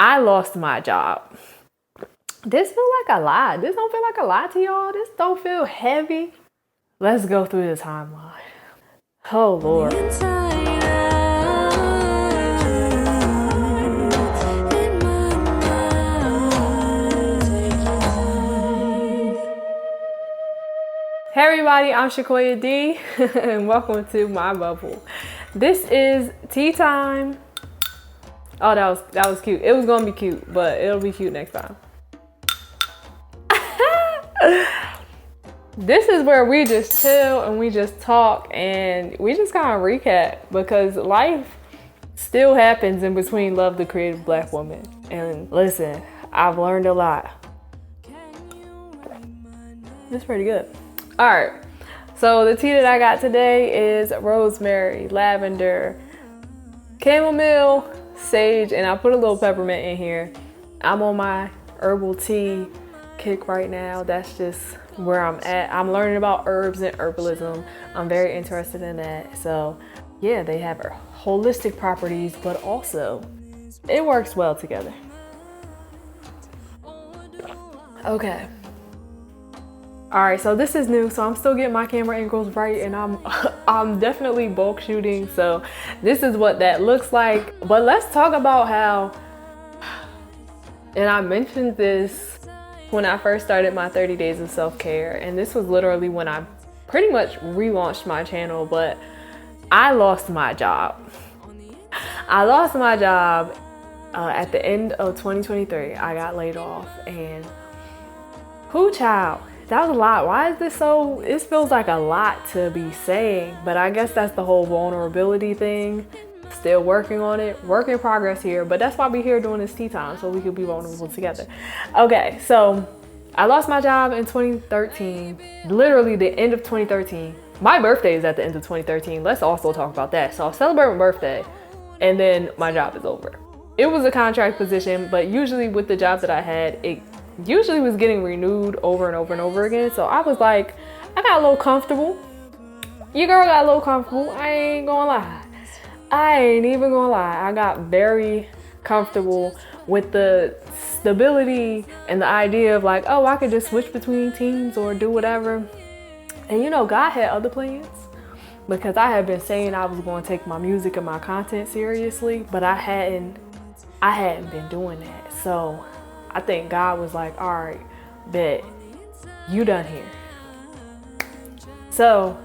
I lost my job. This feel like a lot. This don't feel like a lot to y'all. This don't feel heavy. Let's go through the timeline. Oh, Lord. Hey everybody, I'm JusMeShakoyahD and welcome to my bubble. This is tea time. Oh, that was cute. It was gonna be cute, but it'll be cute next time. This is where we just chill and we just talk and we just kind of recap, because life still happens in between Love the Creative Black Woman. And listen, I've learned a lot. It's pretty good. All right, so the tea that I got today is rosemary, lavender, chamomile, sage, and I put a little peppermint in here. I'm on my herbal tea kick right now. That's just where I'm at. I'm learning about herbs and herbalism. I'm very interested in that. So yeah, they have holistic properties, but also it works well together. Okay. All right, so this is new, so I'm still getting my camera angles right, and I'm definitely bulk shooting, so this is what that looks like. But let's talk about how, and I mentioned this when I first started my 30 days of self-care, and this was literally when I pretty much relaunched my channel, but I lost my job. I lost my job at the end of 2023. I got laid off, and who child? That was a lot. Why is this so, it feels like a lot to be saying, but I guess that's the whole vulnerability thing. Still working on it, work in progress here, but that's why we're here doing this tea time, so we could be vulnerable together. Okay, so I lost my job in 2013, literally the end of 2013. My birthday is at the end of 2013. Let's also talk about that. So I'll celebrate my birthday and then my job is over. It was a contract position, but usually with the job that I had, it usually was getting renewed over and over and over again. So I was like, I got a little comfortable. Your girl got a little comfortable. I ain't gonna lie. I ain't even gonna lie. I got very comfortable with the stability and the idea of like, oh, I could just switch between teams or do whatever. And you know, God had other plans, because I had been saying I was going to take my music and my content seriously, but I hadn't been doing that. So I think God was like, all right, bet, you done here. So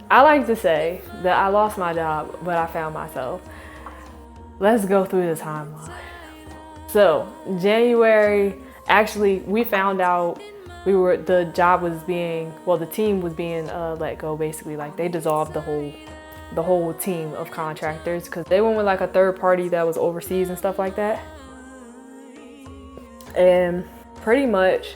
I like to say that I lost my job, but I found myself. Let's go through the timeline. So January, actually, we found out the team was being let go, basically. Like they dissolved the whole team of contractors, because they went with like a third party that was overseas and stuff like that. And pretty much,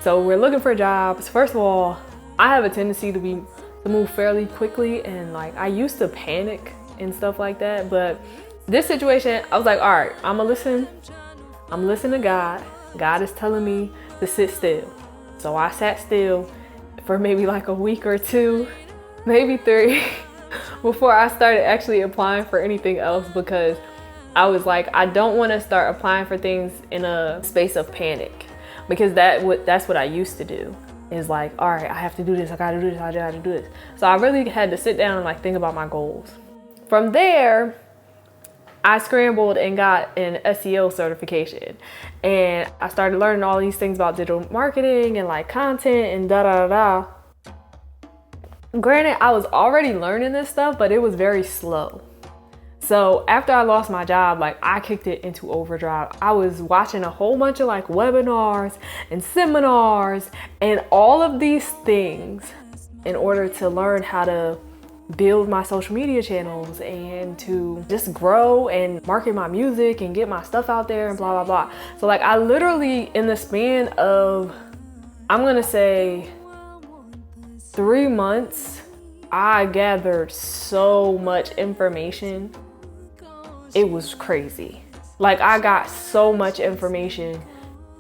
so we're looking for jobs. First of all, I have a tendency to move fairly quickly, and like I used to panic and stuff like that. But this situation, I was like, all right, I'm listening to God. God is telling me to sit still. So I sat still for maybe like a week or two, maybe 3, before I started actually applying for anything else, because I was like, I don't want to start applying for things in a space of panic, because that's what I used to do. Is like, all right, I have to do this, I gotta do this, I gotta do this. So I really had to sit down and like think about my goals. From there, I scrambled and got an SEO certification, and I started learning all these things about digital marketing and like content and da da da. Granted, I was already learning this stuff, but it was very slow. So after I lost my job, like I kicked it into overdrive. I was watching a whole bunch of like webinars and seminars and all of these things in order to learn how to build my social media channels and to just grow and market my music and get my stuff out there and blah, blah, blah. So like I literally, in the span of, I'm gonna say 3 months, I gathered so much information. It was crazy. Like I got so much information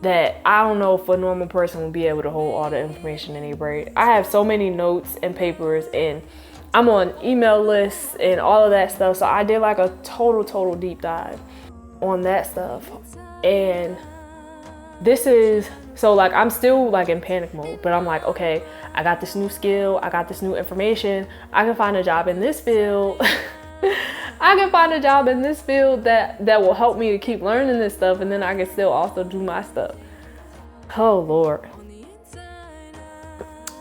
that I don't know if a normal person would be able to hold all the information in their brain. I have so many notes and papers, and I'm on email lists and all of that stuff. So I did like a total deep dive. on that stuff. And this is, so like I'm still like in panic mode, but I'm like, okay, I got this new skill, I got this new information, I can find a job in this field. I can find a job in this field that will help me to keep learning this stuff, and then I can still also do my stuff. Oh Lord.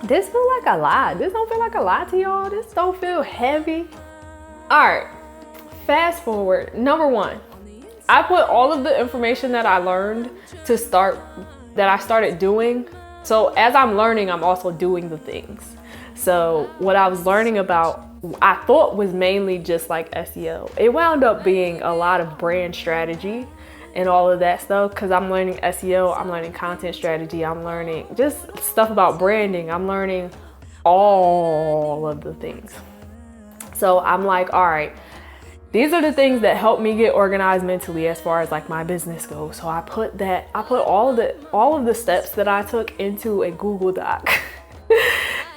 This feel like a lot. This don't feel like a lot to y'all. This don't feel heavy. All right, fast forward. Number one, I put all of the information that I learned that I started doing. So as I'm learning, I'm also doing the things. So what I was learning about, I thought was mainly just like SEO. It wound up being a lot of brand strategy and all of that stuff, because I'm learning SEO, I'm learning content strategy, I'm learning just stuff about branding, I'm learning all of the things. So I'm like, all right, these are the things that help me get organized mentally as far as like my business goes. So I put all of the steps that I took into a Google Doc.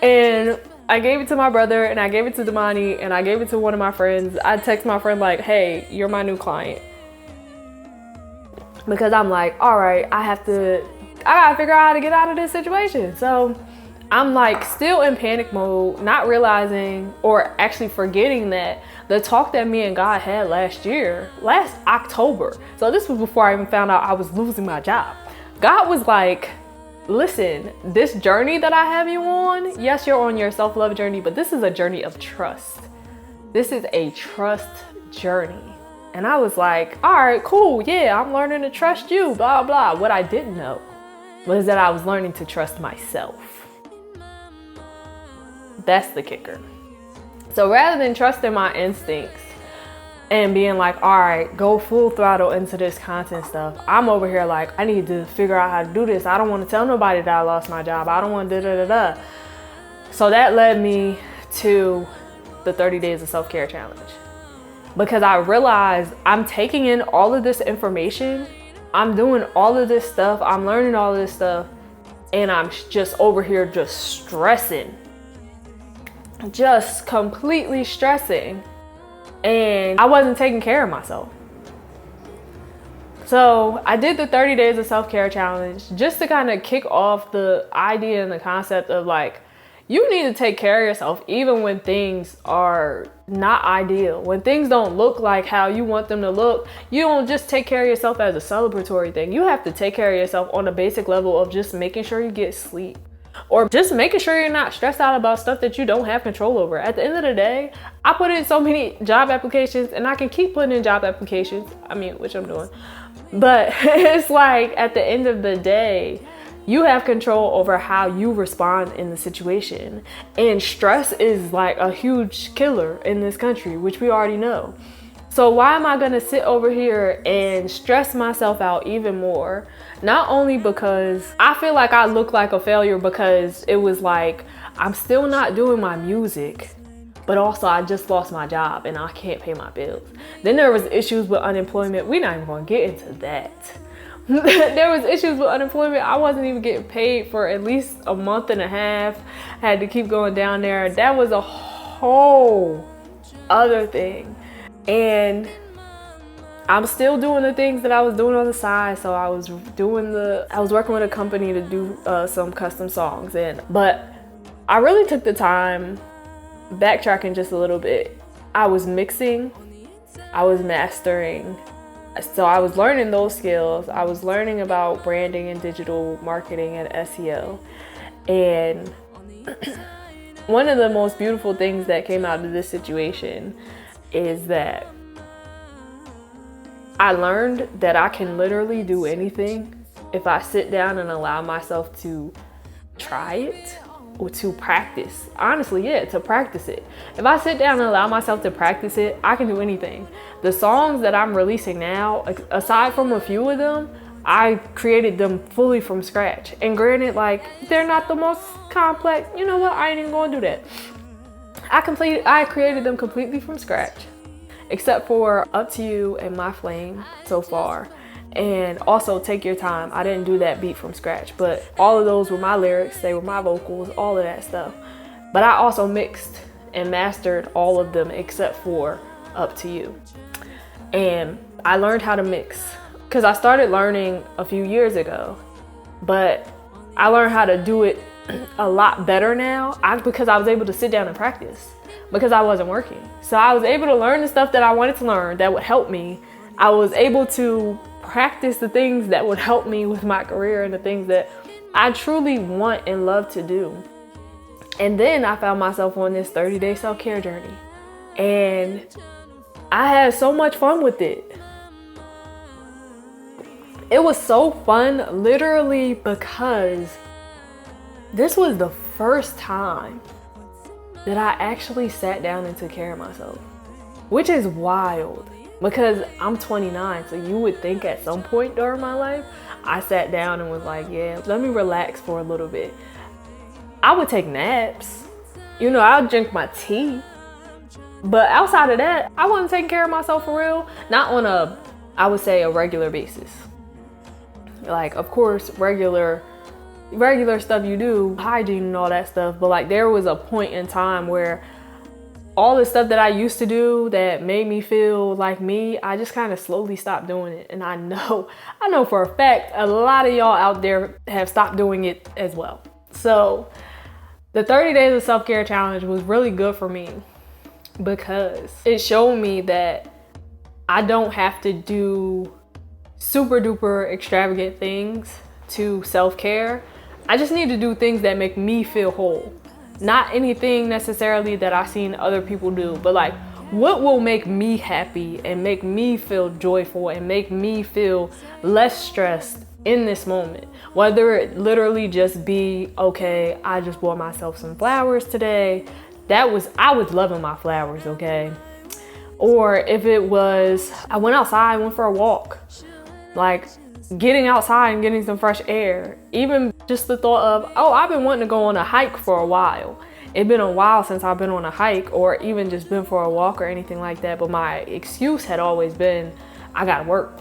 And I gave it to my brother, and I gave it to Damani, and I gave it to one of my friends. I text my friend like, hey, you're my new client. Because I'm like, all right, I gotta figure out how to get out of this situation. So I'm like still in panic mode, not realizing or actually forgetting that the talk that me and God had last October. So this was before I even found out I was losing my job. God was like, listen, this journey that I have you on, yes, you're on your self-love journey, but this is a journey of trust. This is a trust journey. And I was like, all right, cool. Yeah, I'm learning to trust you, blah, blah. What I didn't know was that I was learning to trust myself. That's the kicker. So rather than trusting my instincts and being like, all right, go full throttle into this content stuff, I'm over here like, I need to figure out how to do this. I don't want to tell nobody that I lost my job. I don't want to da-da-da-da. So that led me to the 30 days of self-care challenge. Because I realized I'm taking in all of this information, I'm doing all of this stuff, I'm learning all of this stuff, and I'm just over here just stressing. Just completely stressing. And I wasn't taking care of myself. So I did the 30 days of self-care challenge just to kind of kick off the idea and the concept of like, you need to take care of yourself even when things are not ideal. When things don't look like how you want them to look, you don't just take care of yourself as a celebratory thing. You have to take care of yourself on a basic level of just making sure you get sleep. Or just making sure you're not stressed out about stuff that you don't have control over. At the end of the day, I put in so many job applications, and I can keep putting in job applications. I mean, which I'm doing. But it's like at the end of the day, you have control over how you respond in the situation. And stress is like a huge killer in this country, which we already know. So why am I gonna sit over here and stress myself out even more? Not only because I feel like I look like a failure because it was like, I'm still not doing my music, but also I just lost my job and I can't pay my bills. Then there was issues with unemployment. We're not even gonna get into that. There was issues with unemployment. I wasn't even getting paid for at least a month and a half. I had to keep going down there. That was a whole other thing. And I'm still doing the things that I was doing on the side. So I was working with a company to do some custom songs. But I really took the time, backtracking just a little bit. I was mixing, I was mastering. So I was learning those skills. I was learning about branding and digital marketing and SEO. And one of the most beautiful things that came out of this situation is that I learned that I can literally do anything if I sit down and allow myself to try it or to practice. Honestly, yeah, to practice it. If I sit down and allow myself to practice it, I can do anything. The songs that I'm releasing now, aside from a few of them, I created them fully from scratch. And granted, like, they're not the most complex. You know what? I ain't even gonna do that. I created them completely from scratch, except for Up to You and My Flame so far. And also Take Your Time. I didn't do that beat from scratch, but all of those were my lyrics, they were my vocals, all of that stuff. But I also mixed and mastered all of them except for Up to You. And I learned how to mix because I started learning a few years ago, but I learned how to do it a lot better now because I was able to sit down and practice because I wasn't working. So I was able to learn the stuff that I wanted to learn that would help me. I was able to practice the things that would help me with my career and the things that I truly want and love to do. And then I found myself on this 30-day self-care journey. And I had so much fun with it. It was so fun, literally, because this was the first time that I actually sat down and took care of myself, which is wild because I'm 29. So you would think at some point during my life, I sat down and was like, yeah, let me relax for a little bit. I would take naps, I'd drink my tea. But outside of that, I wasn't taking care of myself for real. Not on I would say a regular basis. Like, of course, regular stuff you do, hygiene and all that stuff. But like, there was a point in time where all the stuff that I used to do that made me feel like me, I just kind of slowly stopped doing it. And I know for a fact, a lot of y'all out there have stopped doing it as well. So the 30 days of self-care challenge was really good for me because it showed me that I don't have to do super duper extravagant things to self-care. I just need to do things that make me feel whole. Not anything necessarily that I've seen other people do, but like what will make me happy and make me feel joyful and make me feel less stressed in this moment. Whether it literally just be, okay, I just bought myself some flowers today. I was loving my flowers, okay? Or if it was, I went outside, went for a walk. Like getting outside and getting some fresh air. Even just the thought of, oh, I've been wanting to go on a hike for a while. It's been a while since I've been on a hike or even just been for a walk or anything like that. But my excuse had always been, I gotta work.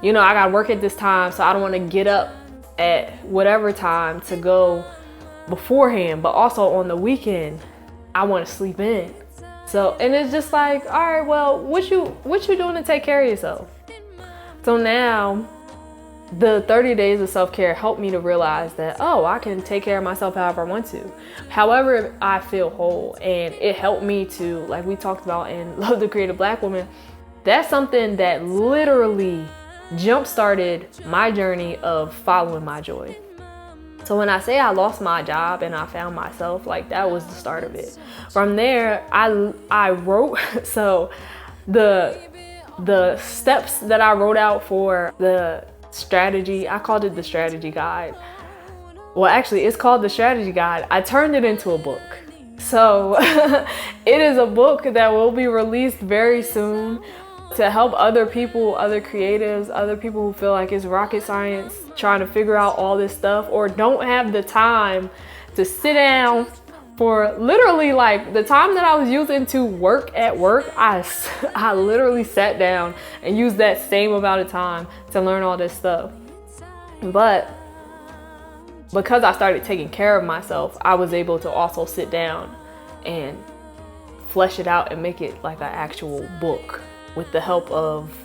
I gotta work at this time, so I don't want to get up at whatever time to go beforehand. But also on the weekend, I want to sleep in. So, and it's just like, all right, well, what you doing to take care of yourself? So now the 30 days of self-care helped me to realize that, oh, I can take care of myself however I want to, however I feel whole. And it helped me to, like we talked about in Love the Creative Black Woman, that's something that literally jump-started my journey of following my joy. So when I say I lost my job and I found myself, like that was the start of it. From there, I wrote, so the steps that I wrote out for the strategy, I called it the strategy guide. Well, actually, it's called the strategy guide. I turned it into a book. So it is a book that will be released very soon to help other people, other creatives, other people who feel like it's rocket science trying to figure out all this stuff or don't have the time to sit down for literally like the time that I was using to work at work. I literally sat down and used that same amount of time to learn all this stuff. But because I started taking care of myself, I was able to also sit down and flesh it out and make it like an actual book with the help of,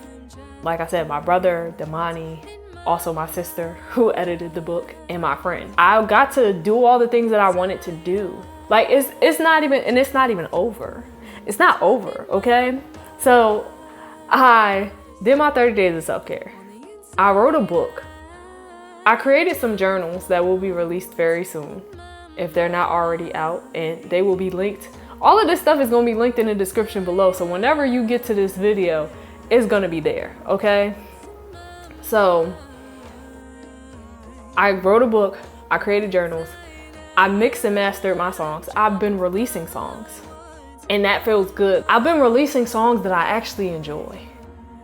like I said, my brother, Damani, also my sister who edited the book, and my friend. I got to do all the things that I wanted to do. Like it's not even over. It's not over, okay? So I did my 30 days of self-care. I wrote a book. I created some journals that will be released very soon if they're not already out, and they will be linked. All of this stuff is going to be linked in the description below. So whenever you get to this video, it's going to be there, okay? So I wrote a book. I created journals. I mixed and mastered my songs. I've been releasing songs, and that feels good. I've been releasing songs that I actually enjoy.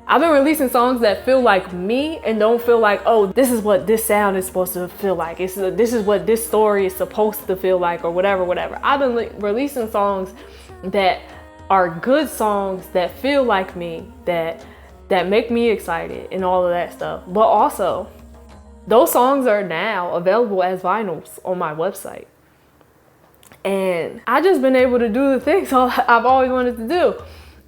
I've been releasing songs that feel like me and don't feel like, oh, this is what this sound is supposed to feel like. This is what this story is supposed to feel like, or whatever. I've been releasing songs that are good songs that feel like me, that make me excited and all of that stuff. But also, those songs are now available as vinyls on my website. And I just been able to do the things I've always wanted to do.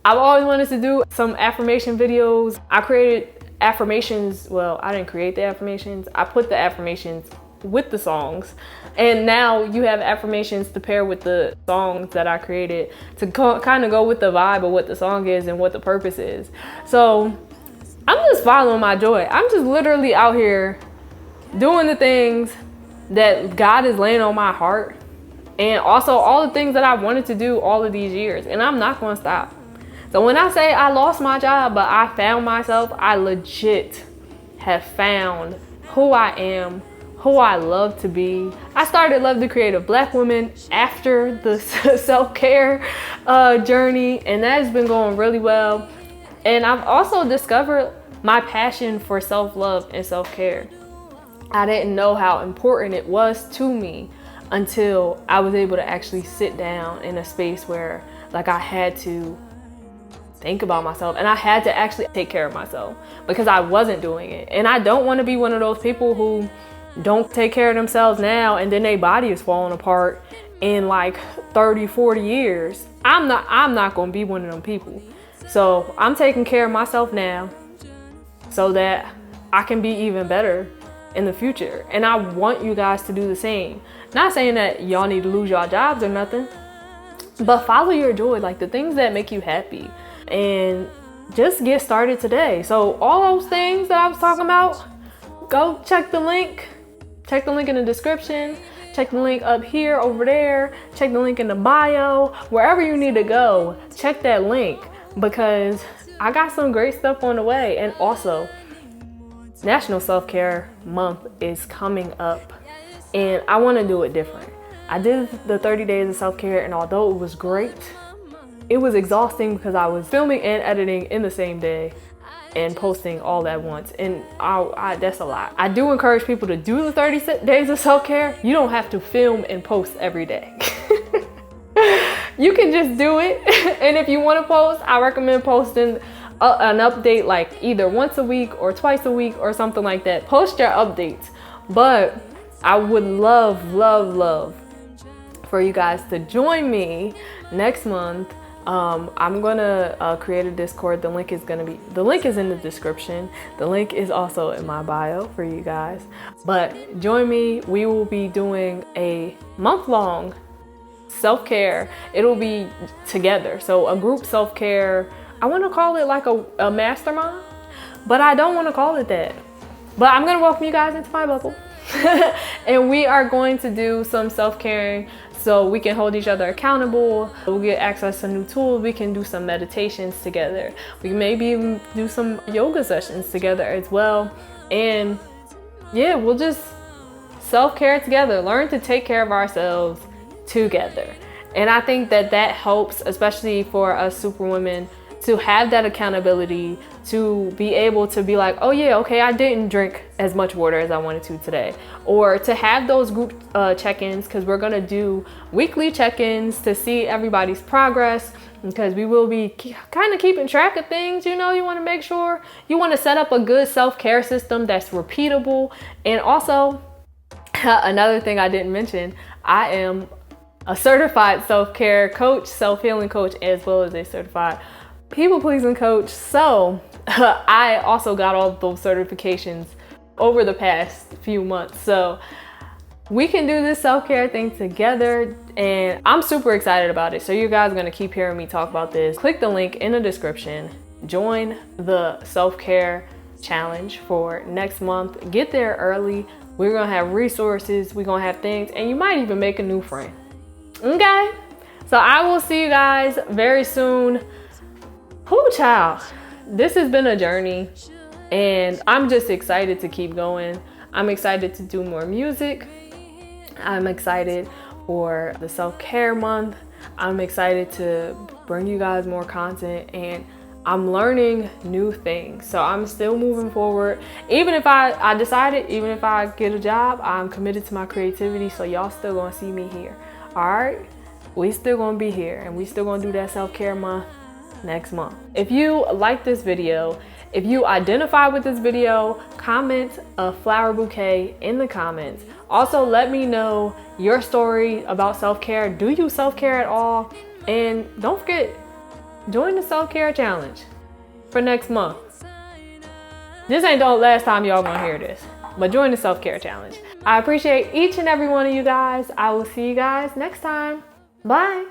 I've always wanted to do some affirmation videos. I created affirmations. Well, I didn't create the affirmations. I put the affirmations with the songs. And now you have affirmations to pair with the songs that I created to kind of go with the vibe of what the song is and what the purpose is. So I'm just following my joy. I'm just literally out here doing the things that God is laying on my heart. And also all the things that I wanted to do all of these years. And I'm not going to stop. So when I say I lost my job, but I found myself, I legit have found who I am, who I love to be. I started Love the Creative Black Woman after the self-care journey, and that has been going really well. And I've also discovered my passion for self-love and self-care. I didn't know how important it was to me until I was able to actually sit down in a space where like I had to think about myself and I had to actually take care of myself because I wasn't doing it. And I don't want to be one of those people who don't take care of themselves now and then their body is falling apart in like 30-40 years. I'm not going to be one of them people. So I'm taking care of myself now so that I can be even better in the future. And I want you guys to do the same. Not saying that y'all need to lose your jobs or nothing, but follow your joy, like the things that make you happy, and just get started today. So all those things that I was talking about, go check the link. Check the link in the description. Check the link up here, over there. Check the link in the bio. Wherever you need to go, check that link because I got some great stuff on the way. And also, National Self-Care Month is coming up and I want to do it different. I did the 30 days of self-care, and although it was great, it was exhausting because I was filming and editing in the same day and posting all at once, and that's a lot. I do encourage people to do the 30 days of self-care. You don't have to film and post every day. You can just do it. And if you want to post, I recommend posting an update like either once a week or twice a week or something like that. Post your updates. But I would love for you guys to join me next month. I'm gonna create a Discord. The link is in the description. The link is also in my bio for you guys. But join me. We will be doing a month-long self-care. It'll be together. So a group self-care. I want to call it like a mastermind, but I don't want to call it that. But I'm gonna welcome you guys into my bubble. And we are going to do some self-caring so we can hold each other accountable. We'll get access to new tools. We can do some meditations together. We can maybe even do some yoga sessions together as well. And yeah, we'll just self-care together, learn to take care of ourselves together. And I think that helps, especially for us superwomen, to have that accountability, to be able to be like, oh yeah, okay, I didn't drink as much water as I wanted to today. Or to have those group check-ins, because we're gonna do weekly check-ins to see everybody's progress, because we will be kind of keeping track of things. You know, you wanna make sure, you wanna set up a good self-care system that's repeatable. And also, another thing I didn't mention, I am a certified self-care coach, self-healing coach, as well as a certified people-pleasing coach. So I also got all of those certifications over the past few months. So we can do this self-care thing together, and I'm super excited about it. So you guys are going to keep hearing me talk about this. Click the link in the description. Join the self-care challenge for next month. Get there early. We're going to have resources. We're going to have things, and you might even make a new friend. Okay? So I will see you guys very soon. Whoo, child, this has been a journey, and I'm just excited to keep going. I'm excited to do more music. I'm excited for the self-care month. I'm excited to bring you guys more content, and I'm learning new things. So I'm still moving forward. Even if I decided, even if I get a job, I'm committed to my creativity. So y'all still gonna see me here. All right, we still gonna be here, and we still gonna do that self-care month next month. If you like this video, if you identify with this video, comment a flower bouquet in the comments. Also, let me know your story about self-care. Do you self-care at all? And don't forget, join the self-care challenge for next month. This ain't the last time y'all gonna hear this, but join the self-care challenge. I appreciate each and every one of you guys. I will see you guys next time. Bye.